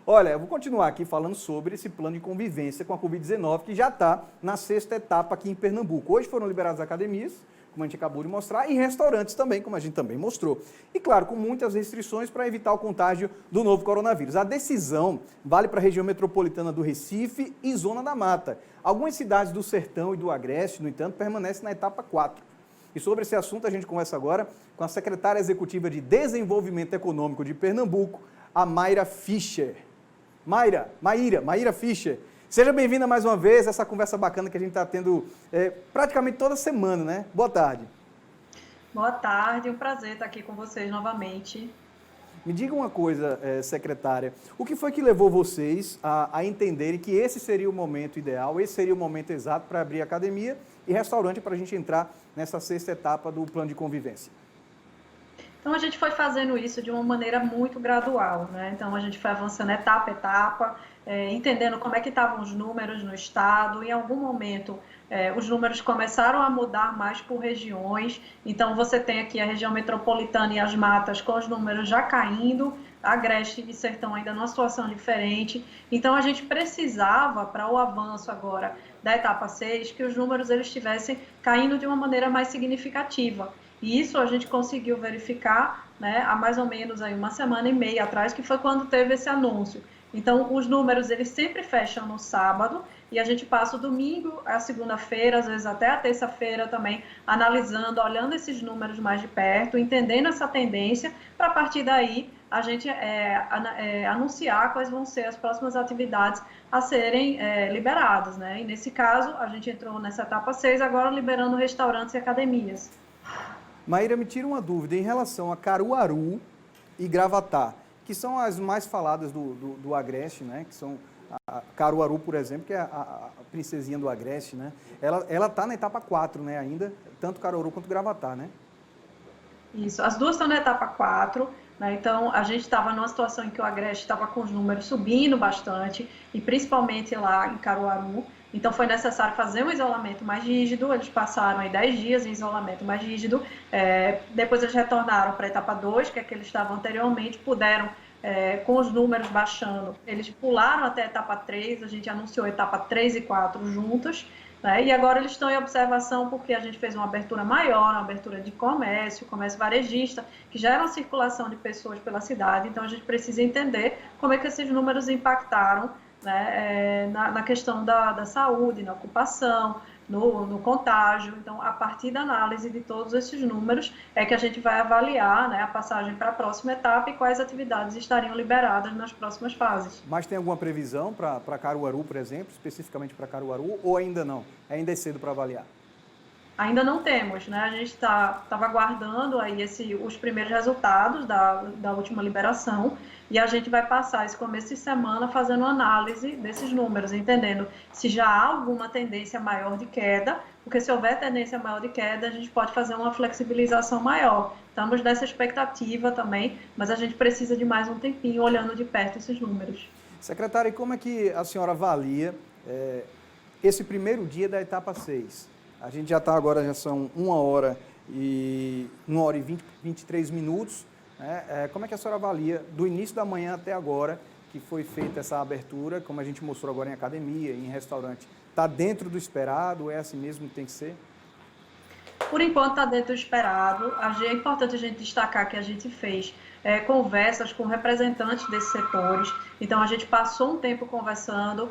Olha, eu vou continuar aqui falando sobre esse plano de convivência com a Covid-19, que já está na 6ª etapa aqui em Pernambuco. Hoje foram liberadas academias, como a gente acabou de mostrar, e restaurantes também, como a gente também mostrou. E claro, com muitas restrições para evitar o contágio do novo coronavírus. A decisão vale para a região metropolitana do Recife e Zona da Mata. Algumas cidades do Sertão e do Agreste, no entanto, permanecem na etapa 4. E sobre esse assunto a gente conversa agora com a secretária executiva de Desenvolvimento Econômico de Pernambuco, a Mayra Fischer. Maíra Fischer, seja bem-vinda mais uma vez a essa conversa bacana que a gente está tendo praticamente toda semana, né? Boa tarde. Boa tarde, um prazer estar aqui com vocês novamente. Me diga uma coisa, secretária, o que foi que levou vocês a entenderem que esse seria o momento ideal, esse seria o momento exato para abrir academia e restaurante para a gente entrar nessa 6ª etapa do plano de convivência? Então, a gente foi fazendo isso de uma maneira muito gradual, né? Então, a gente foi avançando etapa a etapa, entendendo como é que estavam os números no estado. Em algum momento, os números começaram a mudar mais por regiões. Então, você tem aqui a região metropolitana e as matas com os números já caindo, Agreste e Sertão ainda numa situação diferente. Então, a gente precisava, para o avanço agora da etapa 6, que os números eles estivessem caindo de uma maneira mais significativa. E isso a gente conseguiu verificar, né, há mais ou menos aí uma semana e meia atrás, que foi quando teve esse anúncio. Então, os números eles sempre fecham no sábado e a gente passa o domingo, a segunda-feira, às vezes até a terça-feira também, analisando, olhando esses números mais de perto, entendendo essa tendência, para a partir daí a gente anunciar quais vão ser as próximas atividades a serem liberadas, né? E nesse caso, a gente entrou nessa etapa 6, agora liberando restaurantes e academias. Maíra, me tira uma dúvida em relação a Caruaru e Gravatá, que são as mais faladas do Agreste, né? Que são a Caruaru, por exemplo, que é a princesinha do Agreste, né? Ela está na etapa 4, né, ainda, tanto Caruaru quanto Gravatá, né? Isso, as duas estão na etapa 4, né? Então a gente estava numa situação em que o Agreste estava com os números subindo bastante, e principalmente lá em Caruaru. Então foi necessário fazer um isolamento mais rígido, eles passaram aí 10 dias em isolamento mais rígido, depois eles retornaram para a etapa 2, que é que eles estavam anteriormente, puderam, com os números baixando, eles pularam até a etapa 3, a gente anunciou a etapa 3 e 4 juntas, né? E agora eles estão em observação porque a gente fez uma abertura maior, uma abertura de comércio varejista, que gera uma circulação de pessoas pela cidade, então a gente precisa entender como é que esses números impactaram, né, na questão da saúde, na ocupação, no contágio. Então, a partir da análise de todos esses números, é que a gente vai avaliar, né, a passagem para a próxima etapa e quais atividades estariam liberadas nas próximas fases. Mas tem alguma previsão para Caruaru, por exemplo, especificamente para Caruaru, ou ainda não? Ainda é cedo para avaliar? Ainda não temos, né? A gente estava aguardando aí os primeiros resultados da última liberação e a gente vai passar esse começo de semana fazendo uma análise desses números, entendendo se já há alguma tendência maior de queda, porque se houver tendência maior de queda, a gente pode fazer uma flexibilização maior. Estamos nessa expectativa também, mas a gente precisa de mais um tempinho olhando de perto esses números. Secretária, e como é que a senhora avalia esse primeiro dia da etapa 6? A gente já está agora, já são 1 hora e 23 minutos. Né? Como é que a senhora avalia do início da manhã até agora que foi feita essa abertura, como a gente mostrou agora em academia, em restaurante? Está dentro do esperado? É assim mesmo que tem que ser? Por enquanto está dentro do esperado. É importante a gente destacar que a gente fez conversas com representantes desses setores. Então, a gente passou um tempo conversando,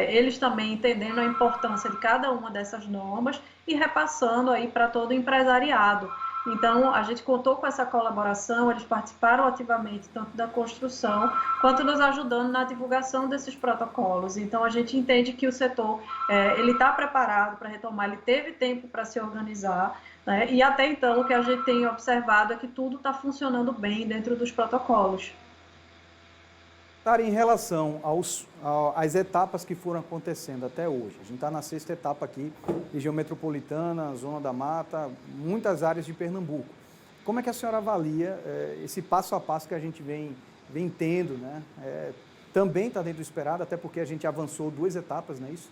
eles também entendendo a importância de cada uma dessas normas e repassando aí para todo o empresariado. Então, a gente contou com essa colaboração, eles participaram ativamente tanto da construção quanto nos ajudando na divulgação desses protocolos. Então, a gente entende que o setor ele está preparado para retomar, ele teve tempo para se organizar, né? E até então o que a gente tem observado é que tudo está funcionando bem dentro dos protocolos. Tara, em relação às etapas que foram acontecendo até hoje, a gente está na 6ª etapa aqui, região metropolitana, Zona da Mata, muitas áreas de Pernambuco. Como é que a senhora avalia esse passo a passo que a gente vem tendo, né? Também está dentro do esperado, até porque a gente avançou 2 etapas, não é isso?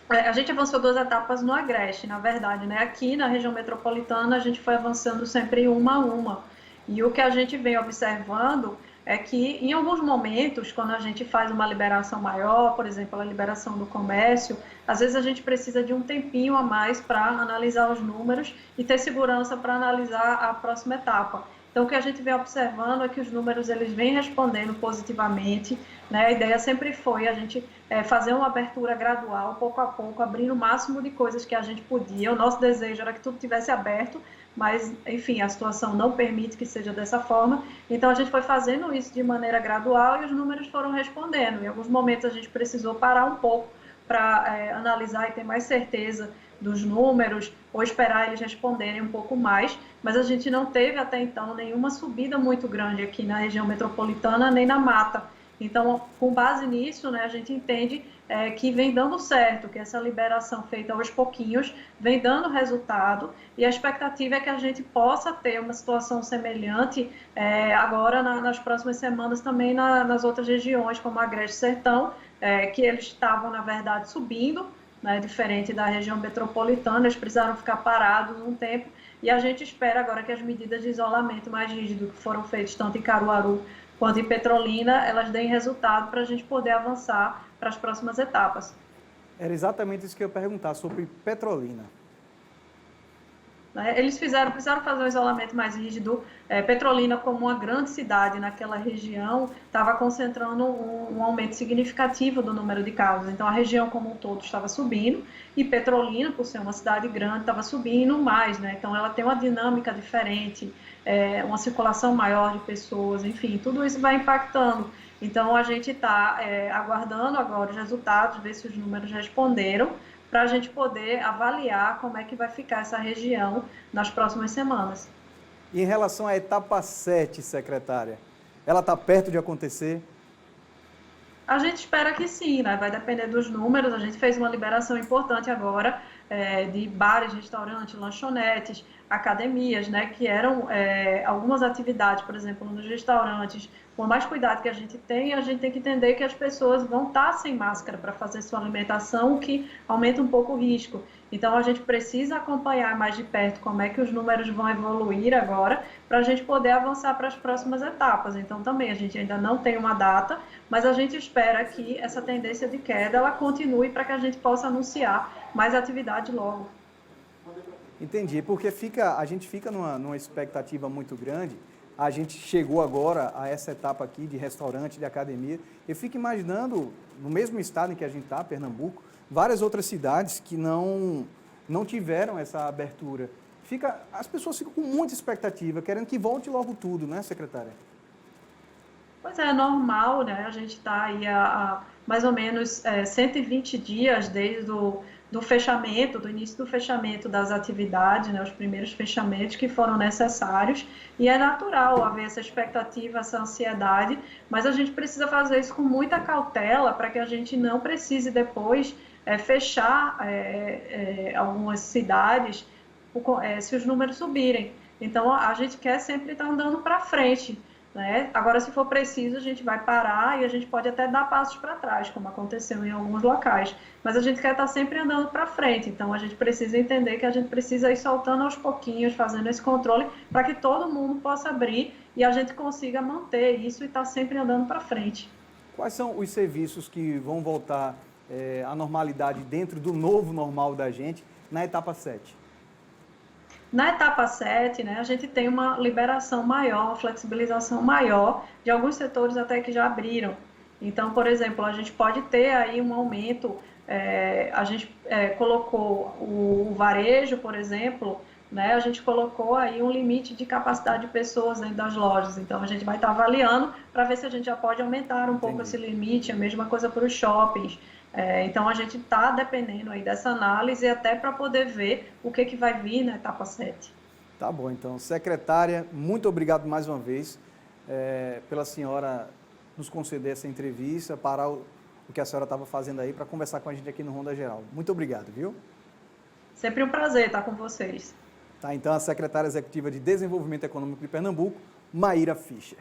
A gente avançou 2 etapas no Agreste, na verdade, né? Aqui na região metropolitana a gente foi avançando sempre uma a uma. E o que a gente vem observando é que em alguns momentos, quando a gente faz uma liberação maior, por exemplo, a liberação do comércio, às vezes a gente precisa de um tempinho a mais para analisar os números e ter segurança para analisar a próxima etapa. Então, o que a gente vem observando é que os números eles vêm respondendo positivamente, né? A ideia sempre foi a gente fazer uma abertura gradual, pouco a pouco, abrindo o máximo de coisas que a gente podia. O nosso desejo era que tudo tivesse aberto, mas, enfim, a situação não permite que seja dessa forma. Então, a gente foi fazendo isso de maneira gradual e os números foram respondendo. Em alguns momentos, a gente precisou parar um pouco para analisar e ter mais certeza dos números ou esperar eles responderem um pouco mais, mas a gente não teve até então nenhuma subida muito grande aqui na região metropolitana nem na mata. Então, com base nisso, né, a gente entende que vem dando certo, que essa liberação feita aos pouquinhos vem dando resultado e a expectativa é que a gente possa ter uma situação semelhante agora nas próximas semanas também nas outras regiões, como a Agreste Sertão, que eles estavam, na verdade, subindo, né, diferente da região metropolitana, eles precisaram ficar parados um tempo e a gente espera agora que as medidas de isolamento mais rígido que foram feitas tanto em Caruaru quanto em Petrolina, elas deem resultado para a gente poder avançar para as próximas etapas. Era exatamente isso que eu ia perguntar sobre Petrolina. Eles precisaram fazer um isolamento mais rígido. Petrolina, como uma grande cidade naquela região, estava concentrando um aumento significativo do número de casos. Então, a região como um todo estava subindo e Petrolina, por ser uma cidade grande, estava subindo mais, né? Então, ela tem uma dinâmica diferente, uma circulação maior de pessoas, enfim, tudo isso vai impactando. Então, a gente está aguardando agora os resultados, ver se os números responderam, para a gente poder avaliar como é que vai ficar essa região nas próximas semanas. E em relação à etapa 7, secretária, ela está perto de acontecer? A gente espera que sim, né? Vai depender dos números. A gente fez uma liberação importante agora de bares, restaurantes, lanchonetes, academias, né? Que eram algumas atividades, por exemplo, nos restaurantes. Por mais cuidado que a gente tem que entender que as pessoas vão estar sem máscara para fazer sua alimentação, o que aumenta um pouco o risco. Então, a gente precisa acompanhar mais de perto como é que os números vão evoluir agora, para a gente poder avançar para as próximas etapas. Então, também, a gente ainda não tem uma data, mas a gente espera que essa tendência de queda ela continue para que a gente possa anunciar mais atividade logo. Entendi, porque a gente fica numa expectativa muito grande. A gente chegou agora a essa etapa aqui de restaurante, de academia. Eu fico imaginando, no mesmo estado em que a gente está, Pernambuco, várias outras cidades que não tiveram essa abertura. As pessoas ficam com muita expectativa, querendo que volte logo tudo, né, secretária? Pois é normal, né? A gente está aí há mais ou menos 120 dias desde do fechamento, do início do fechamento das atividades, né, os primeiros fechamentos que foram necessários, e é natural haver essa expectativa, essa ansiedade, mas a gente precisa fazer isso com muita cautela para que a gente não precise depois fechar algumas cidades se os números subirem. Então, a gente quer sempre estar andando para frente, né? Agora, se for preciso, a gente vai parar e a gente pode até dar passos para trás, como aconteceu em alguns locais. Mas a gente quer estar sempre andando para frente, então a gente precisa entender que a gente precisa ir soltando aos pouquinhos, fazendo esse controle, para que todo mundo possa abrir e a gente consiga manter isso e estar sempre andando para frente. Quais são os serviços que vão voltar à normalidade dentro do novo normal da gente na etapa 7? Na etapa 7, né, a gente tem uma liberação maior, uma flexibilização maior de alguns setores até que já abriram. Então, por exemplo, a gente pode ter aí um aumento, a gente colocou o varejo, por exemplo, né, a gente colocou aí um limite de capacidade de pessoas dentro das lojas. Então, a gente vai estar avaliando para ver se a gente já pode aumentar um pouco esse limite, a mesma coisa para os shoppings. Então, a gente está dependendo aí dessa análise até para poder ver o que vai vir na etapa 7. Tá bom, então. Secretária, muito obrigado mais uma vez pela senhora nos conceder essa entrevista, parar o que a senhora estava fazendo aí para conversar com a gente aqui no Ronda Geral. Muito obrigado, viu? Sempre um prazer estar com vocês. Tá, então, a secretária executiva de Desenvolvimento Econômico de Pernambuco, Maíra Fischer.